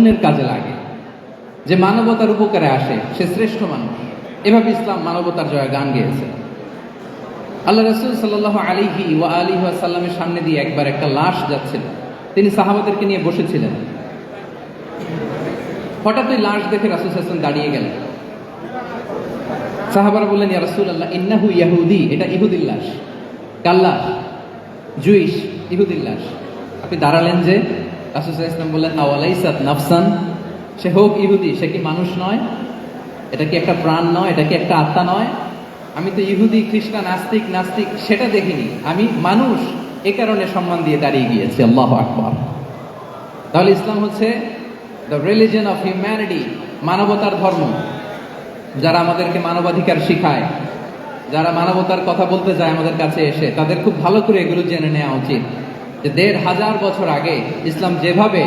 অন্যের কাজে লাগে, যে মানবতার উপকারে আসে, সে শ্রেষ্ঠ মানুষ। এভাবে ইসলাম মানবতার জয় গান গেয়েছে। আল্লাহ রাসূল সাল্লাল্লাহু আলাইহি ওয়া আলিহি ওয়াসাল্লামের সামনে দিয়ে একবার একটা লাশ যাচ্ছিল। তিনি সাহাবাদেরকে নিয়ে বসেছিলেন। হঠাৎ ওই লাশ দেখে রাসূল সাল্লাল্লাহু আলাইহি ওয়াসাল্লাম দাঁড়িয়ে গেলেন। সাহাবারা বললেন, ইয়া রাসূলুল্লাহ, ইন্নাহু ইয়াহুদি, এটা ইহুদির লাশ। কার লাশ? জুইশ, ইহুদির লাশ। আপনি দাঁড়ালেন যে? রাসূল সাল্লাল্লাহু আলাইহি ওয়াসাল্লাম বললেন, আওয়ালাইসাত নাফসান, সে হোক ইহুদি, সে কি মানুষ নয়? এটা কি একটা প্রাণ নয়? এটা কি একটা আত্মা নয়? আমি তো ইহুদি, খ্রিস্টান, নাস্তিক সেটা দেখিনি, আমি মানুষ, এ কারণে সম্মান দিয়ে দাঁড়িয়ে গিয়েছি। আল্লাহু আকবার। তাহলে ইসলাম হচ্ছে দ্য রিলিজিয়ন অফ হিউম্যানিটি, মানবতার ধর্ম। যারা আমাদেরকে মানবাধিকার শিখায়, যারা মানবতার কথা বলতে যায় আমাদের কাছে এসে, তাদের খুব ভালো করে এগুলো জেনে নেওয়া উচিত যে ১৫০০ বছর আগে ইসলাম যেভাবে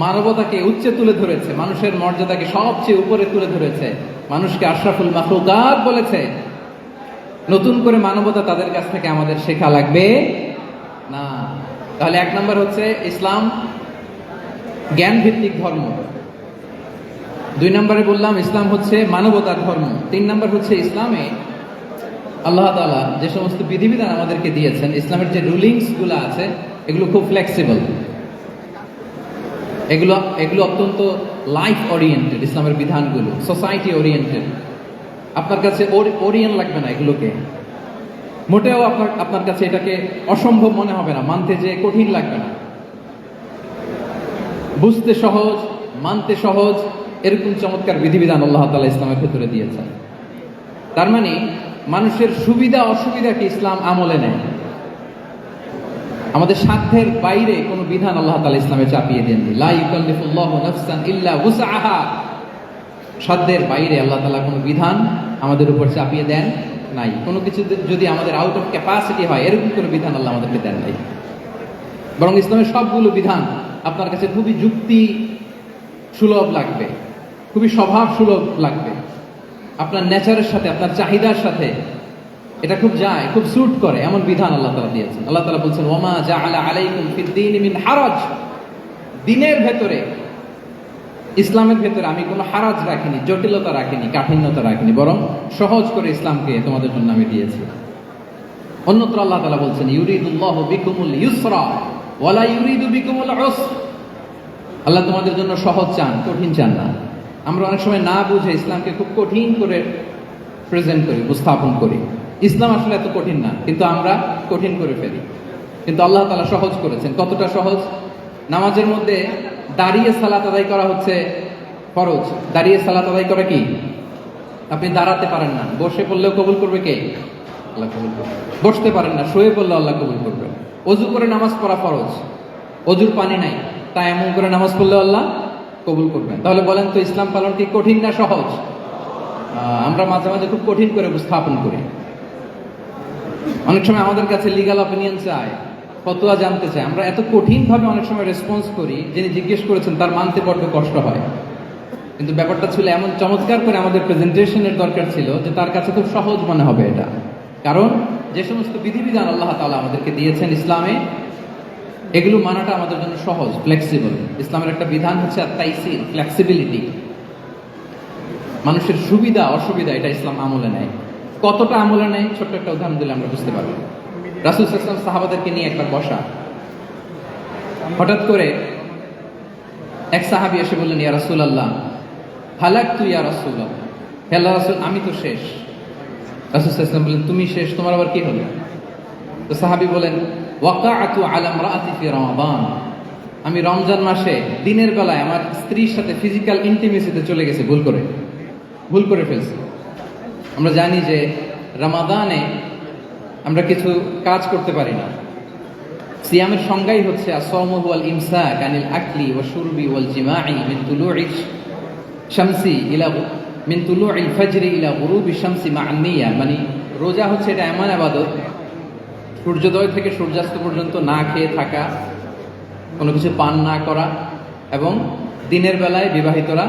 মানবতাকে উচ্চে তুলে ধরেছে, মানুষের মর্যাদাকে সবচেয়ে উপরে তুলে ধরেছে, মানুষকে আশরাফুল মাখলুকাত বলেছে, নতুন করে মানবতা তাদের কাছ থেকে আমাদের শেখা লাগবে না। তাহলে ১ নম্বর হচ্ছে ইসলাম জ্ঞান ভিত্তিক ধর্ম। ২ নম্বরে বললাম ইসলাম হচ্ছে মানবতার ধর্ম। ৩ নম্বর হচ্ছে ইসলামে আল্লাহ তাআলা যে সমস্ত বিধিবিধান আমাদেরকে দিয়েছেন, ইসলামের যে রুলিংস গুলো আছে, এগুলো খুব ফ্লেক্সিবল, এগুলো অত্যন্ত লাইফ ওরিয়েন্টেড। ইসলামের বিধানগুলো সোসাইটি ওরিয়েন্টেড। আপনার কাছে ওরিয়েন্ট লাগবে না, এগুলোকে মোটেও আপনার কাছে এটাকে অসম্ভব মনে হবে না, মানতে যে কঠিন লাগবে না, বুঝতে সহজ, মানতে সহজ, এরকম চমৎকার বিধিবিধান আল্লাহ তাআলা ইসলামের ভেতরে দিয়েছেন। তার মানে মানুষের সুবিধা অসুবিধাকে ইসলাম আমলে নেয়। আমাদের সাধ্যের বাইরে কোনো বিধান আল্লাহ তাআলা ইসলামে চাপিয়ে দেননি। লা ইউকাল্লিফুল্লাহু নাফসান ইল্লা উসআহা। সাধ্যের বাইরে আল্লাহ তাআলা কোনো বিধান আমাদের উপর চাপিয়ে দেন নাই। কোনো কিছু যদি আমাদের আউট অফ ক্যাপাসিটি হয়, এরকম কোনো বিধান আল্লাহ আমাদেরকে দেন নাই। বরং ইসলামের সবগুলো বিধান আপনার কাছে খুবই যুক্তি সুলভ লাগবে, খুবই স্বভাব সুলভ লাগবে, আপনার নেচারের সাথে, আপনার চাহিদার সাথে এটা খুব যায়, খুব স্যুট করে, এমন বিধান আল্লাহ তাআলা দিয়েছেন। আল্লাহ তাআলা বলছেন, ওয়ামা জাআলা আলাইকুম ফিদ-দীনি মিন হারাজ। দ্বীনের ভেতরে, ইসলামের ভেতরে আমি কোনো হারাজ রাখিনি, জটিলতা রাখিনি, কাঠিন্যতা রাখিনি, বরং সহজ করে ইসলামকে তোমাদের জন্য আমি দিয়েছি। অন্যত্র আল্লাহ তাআলা বলছেন, ইউরিদুল্লাহু বিকুমুল ইউসরা ওয়া লা ইউরিদু বিকুমুল উসর। আল্লাহ তোমাদের জন্য সহজ চান, কঠিন চান না। আমরা অনেক সময় না বুঝে ইসলামকে খুব কঠিন করে প্রেজেন্ট করি, উপস্থাপন করি। ইসলাম আসলে এত কঠিন না, কিন্তু আমরা কঠিন করে ফেলি। কিন্তু আল্লাহ তাআলা সহজ করেছেন। কতটা সহজ? নামাজের মধ্যে দাঁড়িয়ে সালাত আদায় করা হচ্ছে ফরজ। দাঁড়িয়ে সালাত আদায় করা কি? আপনি দাঁড়াতে পারেন না, বসে পড়লেও কবুল করবে কে? আল্লাহ কবুল করবে। বসতে পারেন না, শুয়ে পড়লেও আল্লাহ কবুল করবে। ওযু করে নামাজ পড়া ফরজ, ওযুর পানি নাই, তাই এমন করে নামাজ পড়লেও আল্লাহ কবুল করবেন। তাহলে বলেন তো, ইসলাম পালন কি কঠিন না সহজ? আমরা মাঝে মাঝে খুব কঠিন করে উপস্থাপন করি। অনেক সময় আমাদের কাছে লিগ্যাল অপিনিয়ন চায়, ফতোয়া জানতে চায়। আমরা এত কঠিন ভাবে অনেক সময় রেসপন্স করি, যিনি জিজ্ঞেস করেছেন তার মানতে বড্ড কষ্ট হয়। কিন্তু ব্যাপারটা ছিল এমন চমৎকার করে আমাদের প্রেজেন্টেশনের দরকার ছিল যে তার কাছে খুব সহজ মনে হবে এটা। কারণ যে সমস্ত বিধিবিধান আল্লাহ তাআলা আমাদেরকে দিয়েছেন ইসলামে, এগুলো মানাটা আমাদের জন্য সহজ, ফ্লেক্সিবল। ইসলামের একটা বিধান হচ্ছে আত-তাইসির, ফ্লেক্সিবিলিটি। মানুষের সুবিধা অসুবিধা এটা ইসলাম আমলে নেয়। কতটা আমলে নেয়, ছোট্ট একটা উদাহরণ দিলে আমরা বুঝতে পারবো। রাসূল সাল্লাল্লাহু আলাইহি ওয়াসাল্লাম সাহাবাদেরকে নিয়ে একবার বসা, হঠাৎ করে এক সাহাবী এসে বললেন, ইয়া রাসূলুল্লাহ, হালাকতু ইয়া রাসূলুল্লাহ, হে আল্লাহর রাসূল, আমি তো শেষ। রাসূল সাল্লাল্লাহু আলাইহি ওয়াসাল্লাম বললেন, তুমি শেষ, তোমার আবার কি হলো? তো সাহাবী বলেন, ওয়াকাআতু আলা ইমরাআতি ফি রমাদান, আমি রমজান মাসে দিনের বেলায় আমার স্ত্রীর সাথে ফিজিক্যাল ইন্টিমেসিতে চলে গেছে, ভুল করে ফেলছি। আমরা জানি যে রমাদানে আমরা কিছু কাজ করতে পারি না। সিয়ামের সংজ্ঞাই হচ্ছে আসওমু ওয়াল ইমসাক আনিল আকলি ওয়া শুরবি ওয়াল জিমাই মিন তুলুইশ শামসি ইলা মিন তুলুইল ফাজরি ইলা গুরুবি শামসি মা'আন নিয়া। মানে রোজা হচ্ছে এটা এমন ইবাদত, সূর্যোদয় থেকে সূর্যাস্ত পর্যন্ত না খেয়ে থাকা, কোনো কিছু পান না করা, এবং দিনের বেলায় বিবাহিতরা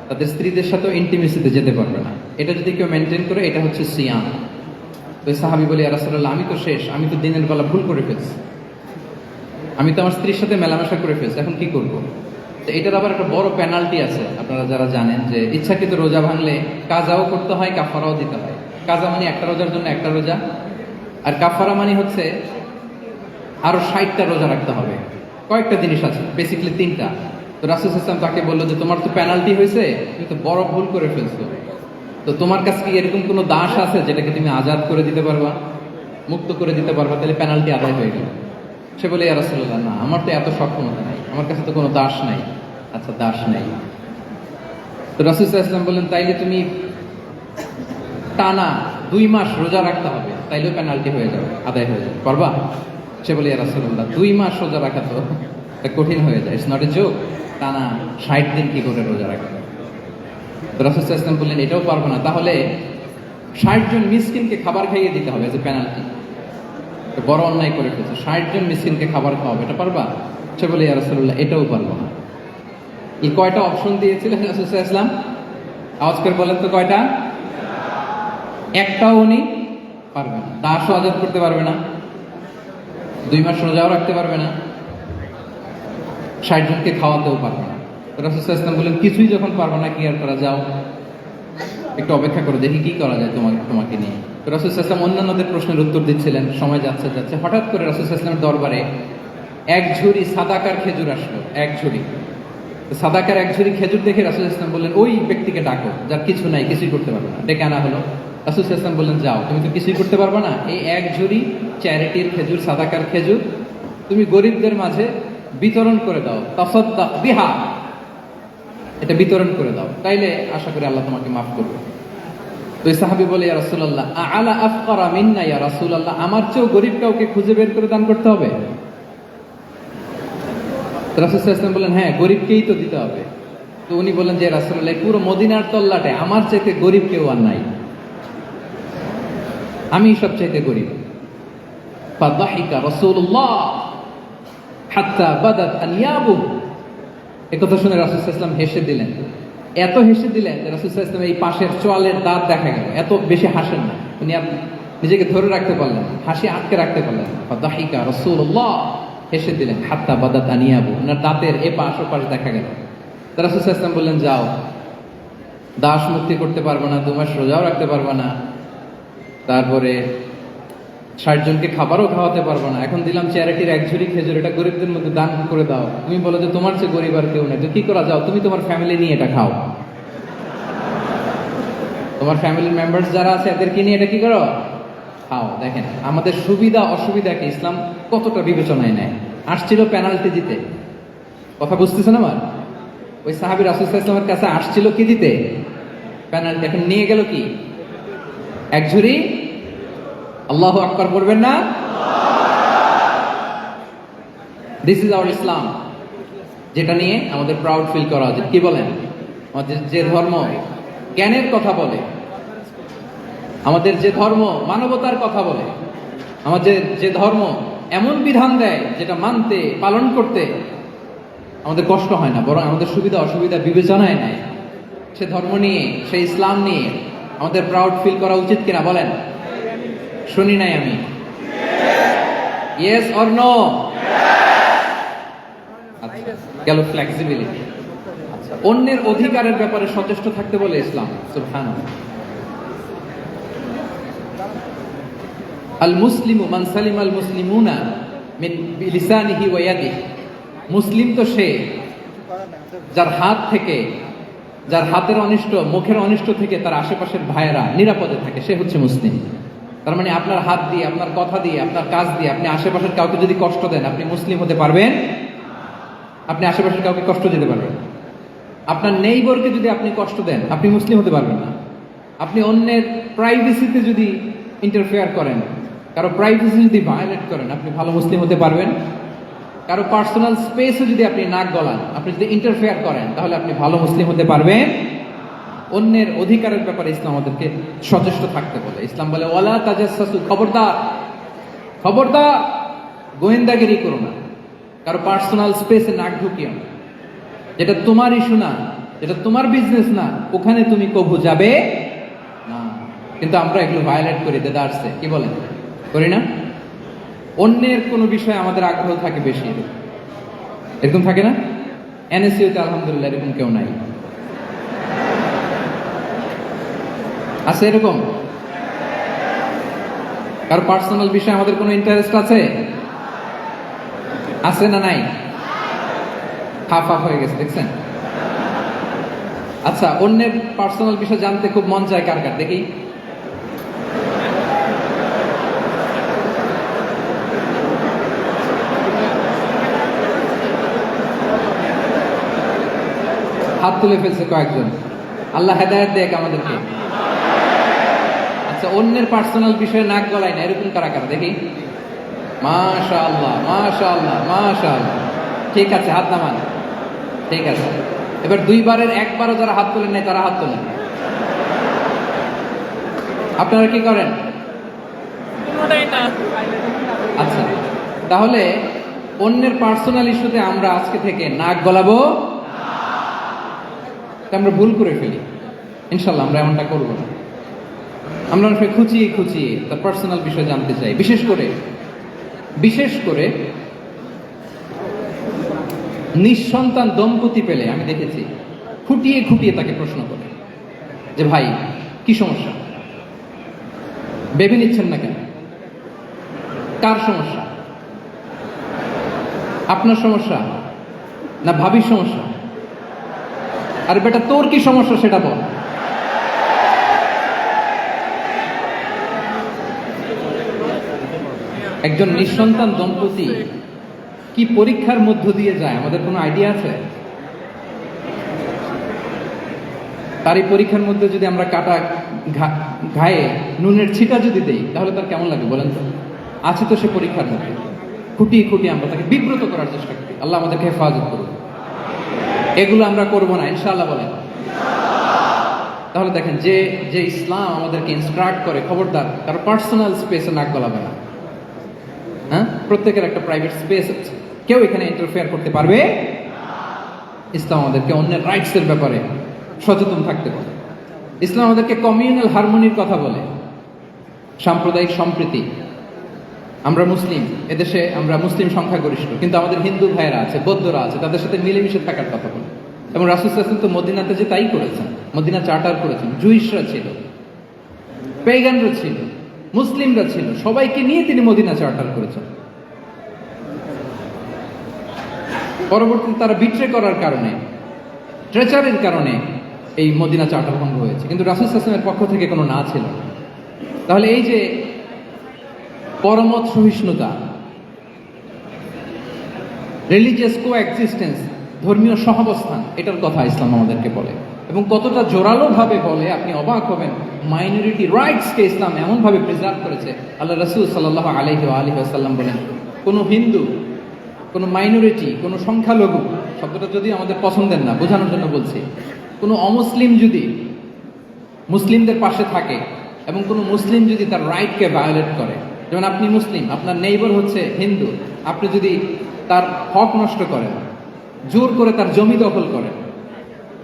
তাদের স্ত্রীদের সাথে ইন্টিমেসিতে যেতে পারবে না। এটা যদি কেউ মেনটেন করে, এটা হচ্ছে সিয়াম। তো সাহাবী বলে, ইয়া রাসূলুল্লাহ, আমি তো শেষ, আমি তো দিনের বেলা ভুল করে ফেলছি, আমি তো আমার স্ত্রীর সাথে মেলামেশা করে ফেলছি, এখন কি করব? তো এটার আবার একটা বড় পেনাল্টি আছে, আপনারা যারা জানেন যে ইচ্ছাকৃত রোজা ভাঙলে কাজাও করতে হয়, কাফারাও দিতে হয়। কাজা মানে একটা রোজার জন্য একটা রোজা, আর কাফারা মানে হচ্ছে আরো 60টা রোজা রাখতে হবে। কয়েকটা জিনিস আছে, বেসিক্যালি 3টা। তো রাসূল সাল্লাল্লাহু আলাইহি ওয়াসাল্লাম তাকে বললো যে তোমার তো পেনাল্টি হয়েছে, তুমি তো বড় ভুল করে ফেলছো, তো তোমার কাছে কি এরকম কোনো দাস আছে যেটাকে তুমি আজাদ করে দিতে পারবা, মুক্ত করে দিতে পারবা, তাহলে পেনাল্টি আদায় হয়ে গেল। সে বলে ইয়া রাসূলুল্লাহ, না, আমার তো এত সক্ষমতা নাই, আমার কাছে তো কোনো দাস নাই। আচ্ছা, দাস নাই। তো রাসূল সাল্লাল্লাহু আলাইহি ওয়াসাল্লাম বললেন, তাইলে তুমি টানা 2 মাস রোজা রাখতে হবে, তাইলেও পেনাল্টি হয়ে যাবে, আদায় হয়ে যাবে, পারবা? সে বলে ইয়া রাসূলুল্লাহ, 2 মাস রোজা রাখা তো কঠিন হয়ে যায়, ইটস নট এ জোক। টানা 60 দিন কি করে রোজা রাখবে? তো রাসূল সাল্লাল্লাহু আলাইহি ওয়াসাল্লাম বললেন, এটাও পারবো না, তাহলে 60 জন মিসকিনকে খাবার খাইয়ে দিতে হবে এজ এ পেনাল্টি। বড় অন্যায় করে ফেলছে, 60 জন মিসকিনকে খাবার খাওয়াবে, এটা পারবা? সে বলে ইয়া রাসূলুল্লাহ, এটাও পারবো না। এই কয়টা অপশন দিয়েছিলেন রাসূল সাল্লাল্লাহু আলাইহি ওয়াসাল্লাম? আওয়াজ করে বলেন তো কয়টা? একটাও উনি পারবে না। দাসও আজাদ করতে পারবে না, 2 মাস রোজাও রাখতে পারবে না, 60 জনকে খাওয়াতেও পারবে না। রাসূল সাল্লাল্লাহু আলাইহি ওয়াসাল্লাম বললেন, কিছুই যখন পারবে না, কি আর করা, যাও একটু অপেক্ষা করে দেখি কি করা যায় তোমাকে নিয়ে। তো রাসূল সাল্লাল্লাহু আলাইহি ওয়াসাল্লাম অন্যান্যদের প্রশ্নের উত্তর দিচ্ছিলেন, সময় যাচ্ছে যাচ্ছে, হঠাৎ করে রাসূল সাল্লাল্লাহু আলাইহি ওয়াসাল্লামের দরবারে এক ঝুড়ি সাদাকার খেজুর আসলো, এক ঝুড়ি। সাদাকার এক ঝুড়ি খেজুর দেখে রাসূল সাল্লাল্লাহু আলাইহি ওয়াসাল্লাম বললেন, ওই ব্যক্তিকে ডাকো যার কিছু নাই, কিছুই করতে পারবে না। ডেকে আনা হলো। রাসূল সাল্লাল্লাহু আলাইহি ওয়াসাল্লাম বললেন, যাও, তুমি তো কিছুই করতে পারবে না, এই এক ঝুড়ি চ্যারিটির খেজুর, সাদাকার খেজুর তুমি গরিবদের মাঝে বিতরণ করে দাও, তাসাদ্দাক বিহা, এটা বিতরণ করে দাও, তাইলে আশা করি আল্লাহ তোমাকে মাফ করবে। তো এই সাহাবী বলে, ইয়া রাসূলুল্লাহ, আলা আফকারা মিন্না ইয়া রাসূলুল্লাহ, আমার চেয়েও গরিব কাউকে খুঁজে বের করে দান করতে হবে? রাসূল সাল্লাল্লাহু আলাইহি ওয়াসাল্লাম বললেন, হ্যাঁ, গরিবকেই তো দিতে হবে। তো উনি বললেন যে রাসূলুল্লাহ, পুরো মদিনার তল্লাটে আমার চাইতে গরিব কেউ আর নাই, আমি সবচাইতে গরিব। ফাদাহিকা রাসূলুল্লাহ হাত্তা বাদাত আনিয়াবু। একথা শুনে রাসূল সাল্লাল্লাহু আলাইহি ওয়াসাল্লাম হেসে দিলেন, এত হেসে দিলেন যে রাসূল সাল্লাল্লাহু আলাইহি ওয়াসাল্লাম এই পাশের চোয়ালের দাঁত দেখা গেল, এত বেশি হাসেন না উনি, নিজেকে ধরে রাখতে পারলেন, হাসি আটকে রাখতে পারলেন। ফাদাহিকা রাসূলুল্লাহ, হেসে দিলেন, হাত্তা বাদাত আনিয়াবু, ওনার দাঁতের এ পাশ ও পাশ দেখা গেল। রাসূল সাল্লাল্লাহু আলাইহি ওয়াসাল্লাম বললেন, যাও, দাস মুক্তি করতে পারবে না, 2 মাস রোজাও রাখতে পারবে না, তারপরে 60 জনকে খাবারও খাওয়াতে পারবো না, এখন দিলাম চ্যারিটির এক ঝুড়ি খেজুর, এটা গরিবদের মধ্যে দান করে দাও। তুমি বলো যে তোমার চেয়ে গরিব আর কেউ নেই, তো কি করা, যাও, তুমি তোমার ফ্যামিলি নিয়ে এটা খাও, তোমার ফ্যামিলির মেম্বার্স যারা আছে এদেরকে নিয়ে এটা কি করো, খাও। দেখেন আমাদের সুবিধা অসুবিধাকে ইসলাম কতটা বিবেচনায় নেয়। আসছিল পেনাল্টি দিতে, কথা বুঝতেছেন আমার? ওই সাহাবী রাসূল সাল্লাল্লাহু আলাইহি ওয়াসাল্লামের কাছে আসছিল কি দিতে, পেনাল্টি, এখন নিয়ে গেল কি, এক ঝুড়ি। আল্লাহু আকবার বলবেন না? দিস ইজ আওয়ার ইসলাম, যেটা নিয়ে আমাদের প্রাউড ফিল করা উচিত। কি বলেন? আমাদের যে ধর্ম জ্ঞানের কথা বলে, আমাদের যে ধর্ম মানবতার কথা বলে, আমাদের যে ধর্ম এমন বিধান দেয় যেটা মানতে পালন করতে আমাদের কষ্ট হয় না, বরং আমাদের সুবিধা অসুবিধা বিবেচনায় নেয়, সে ধর্ম নিয়ে, সেই ইসলাম নিয়ে আমাদের প্রাউড ফিল করা উচিত কিনা বলেন? শুনি নাই আমি, ইয়েস অর নো? আচ্ছা, গেল ফ্লেক্সিবিলিটি। আচ্ছা, অন্যের অধিকারের ব্যাপারে সচেষ্ট থাকতে বলে ইসলাম। সুবহানাল্লাহ। আল মুসলিমু মান সালিমাল মুসলিমুনা মিন বিলিসানিহি ওয়া ইয়াদিহি। মুসলিম তো সে যার হাত থেকে, যার হাতের অনিষ্ট, মুখের অনিষ্ট থেকে তার আশেপাশের ভাইয়েরা নিরাপদে থাকে, সে হচ্ছে মুসলিম। তার মানে আপনার হাত দিয়ে, আপনার কথা দিয়ে, আপনার কাজ দিয়ে আপনি আশেপাশের কাউকে যদি কষ্ট দেন, আপনি মুসলিম হতে পারবেন? আপনি আশেপাশের কাউকে কষ্ট দিতে পারবেন? আপনার নেইবরকে যদি আপনি কষ্ট দেন, আপনি মুসলিম হতে পারবেন না। আপনি অন্যের প্রাইভেসিতে যদি ইন্টারফেয়ার করেন, কারো প্রাইভেসি যদি ভায়োলেট করেন, আপনি ভালো মুসলিম হতে পারবেন? কারো পার্সোনাল স্পেসে যদি আপনি নাক গলান, আপনি যদি ইন্টারফেয়ার করেন, তাহলে আপনি ভালো মুসলিম হতে পারবেন? অন্যের অধিকারের ব্যাপারে ইসলাম আমাদেরকে সচেষ্ট থাকতে বলে। ইসলাম বলে, ওয়ালা তাজাসসু, খবরদার, খবরদার, গোয়েন্দাগিরি করো না, কারো পার্সোনাল স্পেসে নাক ঢুকিও না, যেটা তোমার ইস্যু না, যেটা তোমার বিজনেস না, ওখানে তুমি কবু যাবে না। কিন্তু আমরা এগুলো ভায়োলেট করি, দেদারসে, কি বলেন, করি না? অন্যের কোনো বিষয়ে আমাদের আগ্রহ থাকে বেশি, এরকম থাকে না? এনএসইউতে আলহামদুলিল্লাহ এরকম কেউ নাই? আছে এরকম? কারো পার্সোনাল বিষয়ে আমাদের কোনো ইন্টারেস্ট আছে? আছে না নাই? হাফ হাফ হয়ে গেছে, দেখছেন? আচ্ছা, অন্যের পার্সোনাল বিষয় জানতে খুব মন চায় কার কার, দেখি। হাত তুলে ফেলছে কয়েকজন। আল্লাহ হেদায়েত দেখ আমাদেরকে। আচ্ছা, অন্যের পার্সোনাল বিষয়ে নাক গলায় না এরকম কারা কারা, দেখি। মাশাআল্লাহ, মাশাআল্লাহ, মাশাআল্লাহ। ঠিক আছে, হাত নামান। ঠিক আছে, এবার দুইবারের একবারও যারা হাত তোলেন নাই তারা হাত তোলেন। আপনারা কি করেন? আচ্ছা, তাহলে অন্যের পার্সোনাল ইস্যুতে আমরা আজকে থেকে নাক গলাবো, আমরা ভুল করে ফেলি। ইনশাল্লাহ আমরা এমনটা করবো না। আমরা অনেক খুঁচিয়ে খুঁচিয়ে তার পার্সোনাল বিষয় জানতে চাই। বিশেষ করে নিঃসন্তান দম্পতি পেলে আমি দেখেছি খুঁটিয়ে খুঁটিয়ে তাকে প্রশ্ন করে যে ভাই কি সমস্যা, বেবি নিচ্ছেন না কেন, কার সমস্যা, আপনার সমস্যা না ভাবির সমস্যা, আর বেটা তোর কি সমস্যা সেটা বল। একজন নিঃসন্তান দম্পতি কি পরীক্ষার মধ্য দিয়ে যায় আমাদের কোনো আইডিয়া আছে? তার এই পরীক্ষার মধ্যে যদি আমরা কাটা ঘায়ে নুনের ছিটা যদি দেই তাহলে তার কেমন লাগে বলেন তো? আছে তো সে পরীক্ষার মধ্যে, খুঁটিয়ে খুঁটিয়ে আমরা তাকে বিব্রত করার চেষ্টা করি। আল্লাহ আমাদেরকে হেফাজত করুন। এগুলো আমরা করবো না, ইনশাআল্লাহ বলেন। তাহলে দেখেন, যে ইসলাম আমাদেরকে ইনস্ট্রাক্ট করে, খবরদার কারো পার্সোনাল স্পেসে নাক গলাবে না। হ্যাঁ, প্রত্যেকের একটা প্রাইভেট স্পেস আছে, কেউ এখানে ইন্টারফেয়ার করতে পারবে। ইসলাম আমাদেরকে অন্যের রাইটস এর ব্যাপারে সচেতন থাকতে বলে। ইসলাম আমাদেরকে কমিউনাল হারমোনির কথা বলে, সাম্প্রদায়িক সম্প্রীতি। আমরা মুসলিম, এদেশে আমরা মুসলিম সংখ্যাগরিষ্ঠ, কিন্তু আমাদের হিন্দু ভাইয়েরা আছে, বৌদ্ধরা আছে, তাদের সাথে মিলেমিশে থাকার কথা বলে। এবং রাসূল সাল্লাল্লাহু আলাইহি ওয়াসাল্লাম তো মদিনাতে যে তাই করেছেন, মদিনা চার্টার করেছেন। জুইশরা ছিল, পেগানরা ছিল, মুসলিমরা ছিল, সবাইকে নিয়ে তিনি মদিনা চার্টার করেছেন। পরবর্তীতে তারা বিট্রে করার কারণে, ট্রেচারের কারণে এই মদিনা চার্টার ভঙ্গ হয়েছে, কিন্তু রাসূল সাল্লাল্লাহু আলাইহি ওয়াসাল্লামের পক্ষ থেকে কোনো না ছিল। তাহলে এই যে পরমত সহিষ্ণুতা, রিলিজিয়াস কোএক্সিস্টেন্স, ধর্মীয় সহাবস্থান, এটার কথা ইসলাম আমাদেরকে বলে। এবং কতটা জোরালো ভাবে বলে আপনি অবাক হবেন। মাইনরিটি রাইটসকে ইসলাম এমন ভাবে প্রিজার্ভ করেছে। আল্লাহ রাসূল সাল্লাল্লাহু আলাইহি ওয়াসাল্লাম বলেন, কোনো হিন্দু, কোনো মাইনরিটি, কোনো সংখ্যালঘু, শব্দটা যদি আমাদের পছন্দের না, বোঝানোর জন্য বলছি, কোনো অমুসলিম যদি মুসলিমদের পাশে থাকে এবং কোনো মুসলিম যদি তার রাইটকে ভায়োলেট করে, যেমন আপনি মুসলিম, আপনার নেইবার হচ্ছে হিন্দু, আপনি যদি তার হক নষ্ট করেন, জোর করে তার জমি দখল করেন,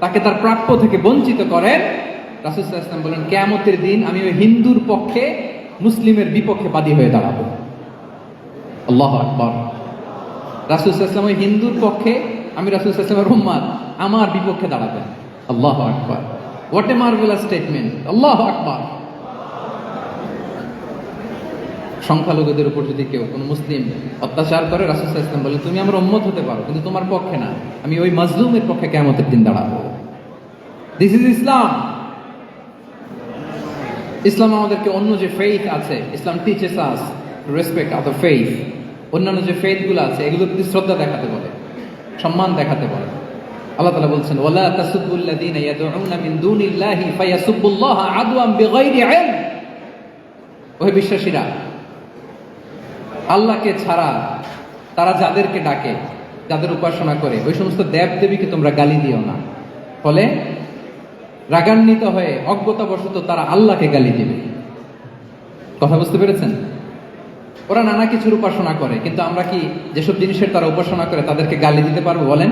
তাকে তার প্রাপ্য থেকে বঞ্চিত করেন, রাসূল সাল্লাল্লাহু আলাইহি ওয়াসাল্লাম বলেন কিয়ামতের দিন আমি ওই হিন্দুর পক্ষে মুসলিমের বিপক্ষে বাদী হয়ে দাঁড়াবো। আল্লাহু আকবার। রাসূল সাল্লাল্লাহু আলাইহি ওয়াসাল্লাম ওই হিন্দুর পক্ষে, আমি রাসূল সাল্লাল্লাহু আলাইহি ওয়াসাল্লামের উম্মত, আমার বিপক্ষে দাঁড়াবেন। আল্লাহু আকবার। What a marvellous statement. আল্লাহু আকবার। সংখ্যালঘুদের উপর যদি কেউ কোনো মুসলিম অত্যাচার করে, রাসূল সাল্লাল্লাহু আলাইহি ওয়াসাল্লাম বলে তুমি আমার উম্মত হতে পারো, কিন্তু তোমার পক্ষে না, আমি ওই মাজলুমের পক্ষে কিয়ামতের দিন দাঁড়াবো। দিস ইজ ইসলাম। ইসলাম আমাদেরকে অন্য যে ফেইথ আছে, ইসলাম টিচেস আস রেসপেক্ট আদার ফেইথ। অন্যান্য যে ফেইথগুলো আছে এগুলোর প্রতি শ্রদ্ধা দেখাতে বলে, সম্মান দেখাতে বলে। আল্লাহ তাআলা বলছেন ওয়ালা তাসুবুল্লাযীনা ইয়াদউনা মিন দুনিল্লাহি ফায়াসুবুল্লাহা আদওয়ান বিগাইরি ইলম। ওহে বিশ্বাসীরা, আল্লাহকে ছাড়া তারা যাদেরকে ডাকে, যাদের উপাসনা করে, ওই সমস্ত দেব দেবীকে তোমরা গালি দিও না। ফলে রাগান্বিত হয়ে অজ্ঞতাবশত তারা আল্লাহকে গালি দিবে। কথা বুঝতে পেরেছেন? ওরা নানা কিছুর উপাসনা করে, কিন্তু আমরা কি যেসব জিনিসের তারা উপাসনা করে তাদেরকে গালি দিতে পারবো বলেন?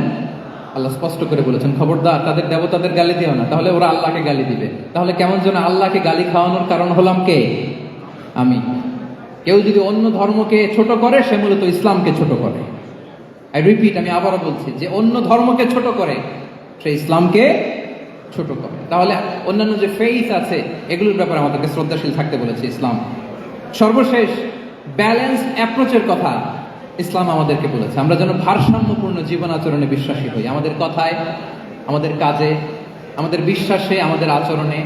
আল্লাহ স্পষ্ট করে বলেছেন খবরদার তাদের দেবতাদের গালি দিও না, তাহলে ওরা আল্লাহকে গালি দিবে। তাহলে কেমন যেন আল্লাহকে গালি খাওয়ানোর কারণ হলাম কে? আমি। কেউ যদি অন্য ধর্মকে ছোট করে সে মূলত ইসলামকে ছোট করে। আই রিপিট, আমি আবারও বলছি, যে অন্য ধর্মকে ছোট করে সে ইসলামকে ছোট করে। তাহলে অন্যান্য যে ফেইথ আছে এগুলোর ব্যাপারে আমাদেরকে শ্রদ্ধাশীল থাকতে বলেছে ইসলাম। সর্বশেষ ব্যালেন্স অ্যাপ্রোচের কথা ইসলাম আমাদেরকে বলেছে, আমরা যেন ভারসাম্যপূর্ণ জীবন আচরণে বিশ্বাসী হই, আমাদের কথায়, আমাদের কাজে, আমাদের বিশ্বাসে, আমাদের আচরণে,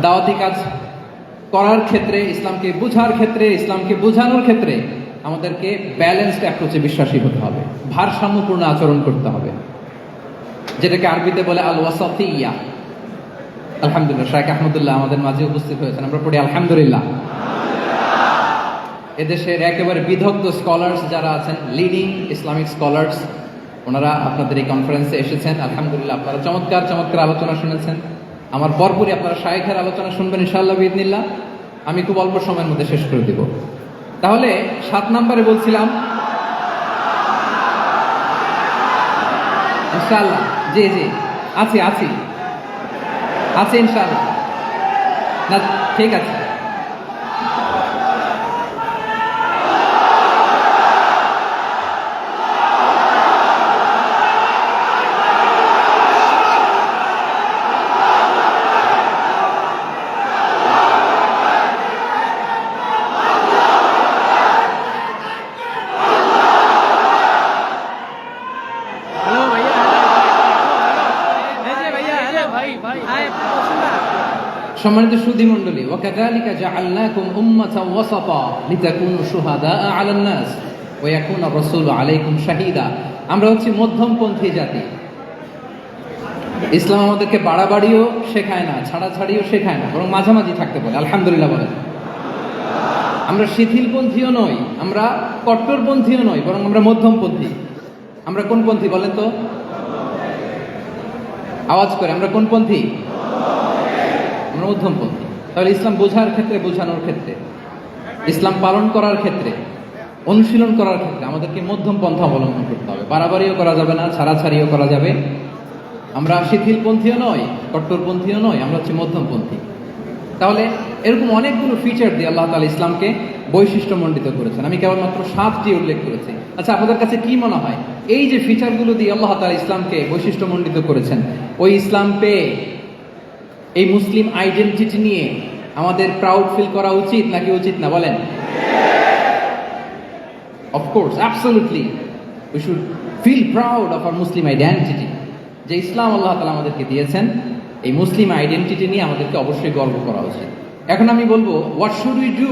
দাওয়াতি কাজ করার ক্ষেত্রে, ইসলামকে বুঝার ক্ষেত্রে, ইসলামকে বোঝানোর ক্ষেত্রে আমাদেরকে ব্যালেন্সড অ্যাপ্রোচে বিশ্বাসী হতে হবে, ভারসাম্যপূর্ণ আচরণ করতে হবে, যেটাকে আরবিতে বলে আল ওয়াসাতিয়া। আলহামদুলিল্লাহ, শাইখ আহমদুল্লাহ আমাদের মাঝে উপস্থিত হয়েছেন, আমরা পড়ি আলহামদুলিল্লাহ। এদেশের একেবারে বিদগ্ধ স্কলার্স যারা আছেন, লিডিং ইসলামিক স্কলার্স, ওনারা আপনাদের এই কনফারেন্সে এসেছেন। আলহামদুলিল্লাহ, আপনারা চমৎকার চমৎকার আলোচনা শুনেছেন। আমার পরপরই আপনারা শাইখের আলোচনা শুনবেন ইনশাআল্লাহ বিইذনিল্লাহ। আমি খুব অল্প সময়ের মধ্যে শেষ করে দিব। তাহলে 7 নম্বরে বলছিলাম ইনশাআল্লাহ। জি জি, আছি আছি আছি ইনশাআল্লাহ। না, ঠিক আছে। সম্মানিত সুধী মণ্ডলী, ওয়াকাযালিকা জাআলনাকুম উম্মাতাও ওয়াসাতা লিতাকুনু শুহাদাআ আলান নাস ওয়া ইয়াকুনা রাসূলু আলাইকুম শাহীদা। আমরা হচ্ছে মধ্যমপন্থী জাতি। ইসলাম আমাদেরকে বাড়াবাড়িও শেখায় না, ছাড়াছাড়িও শেখায় না, বরং মাঝামাঝি থাকতে বলে। আলহামদুলিল্লাহ বলেন। আমরা শিথিলপন্থীও নই, আমরা কট্টরপন্থীও নই, বরং আমরা মধ্যমপন্থী। আমরা কোন পন্থী বলেন তো? আওয়াজ করে, আমরা কোন পন্থী? আমরা মধ্যমপন্থী। তাহলে ইসলাম বোঝার ক্ষেত্রে, বোঝানোর ক্ষেত্রে, ইসলাম পালন করার ক্ষেত্রে, অনুশীলন করার ক্ষেত্রে আমাদেরকে মধ্যম পন্থা অবলম্বন করতে হবে। বাড়াবাড়িও করা যাবে না, ছাড়াছাড়িও করা যাবে। আমরা শিথিলপন্থীও নয়, কট্টরপন্থীও নয়, আমরা হচ্ছে মধ্যমপন্থী। তাহলে এরকম অনেকগুলো ফিচার দিয়ে আল্লাহ তাআলা ইসলামকে বৈশিষ্ট্যমণ্ডিত করেছেন। আমি কেবলমাত্র 7টি উল্লেখ করেছি। আচ্ছা, আপনাদের কাছে কি মনে হয়, এই যে ফিচারগুলো দিয়ে আল্লাহ তাআলা ইসলামকে বৈশিষ্ট্যমণ্ডিত করেছেন, ওই ইসলাম পেয়ে, এই মুসলিম আইডেন্টিটি নিয়ে আমাদের প্রাউড ফিল করা উচিত নাকি উচিত না? বলেন। Of course, absolutely, we should feel proud of our Muslim identity. যে ইসলাম আল্লাহ তাআলা আমাদেরকে দিয়েছেন, এই মুসলিম আইডেন্টিটি নিয়ে আমাদেরকে অবশ্যই গর্ব করা উচিত। এখন আমি বলবো, হোয়াট শুড উই ডু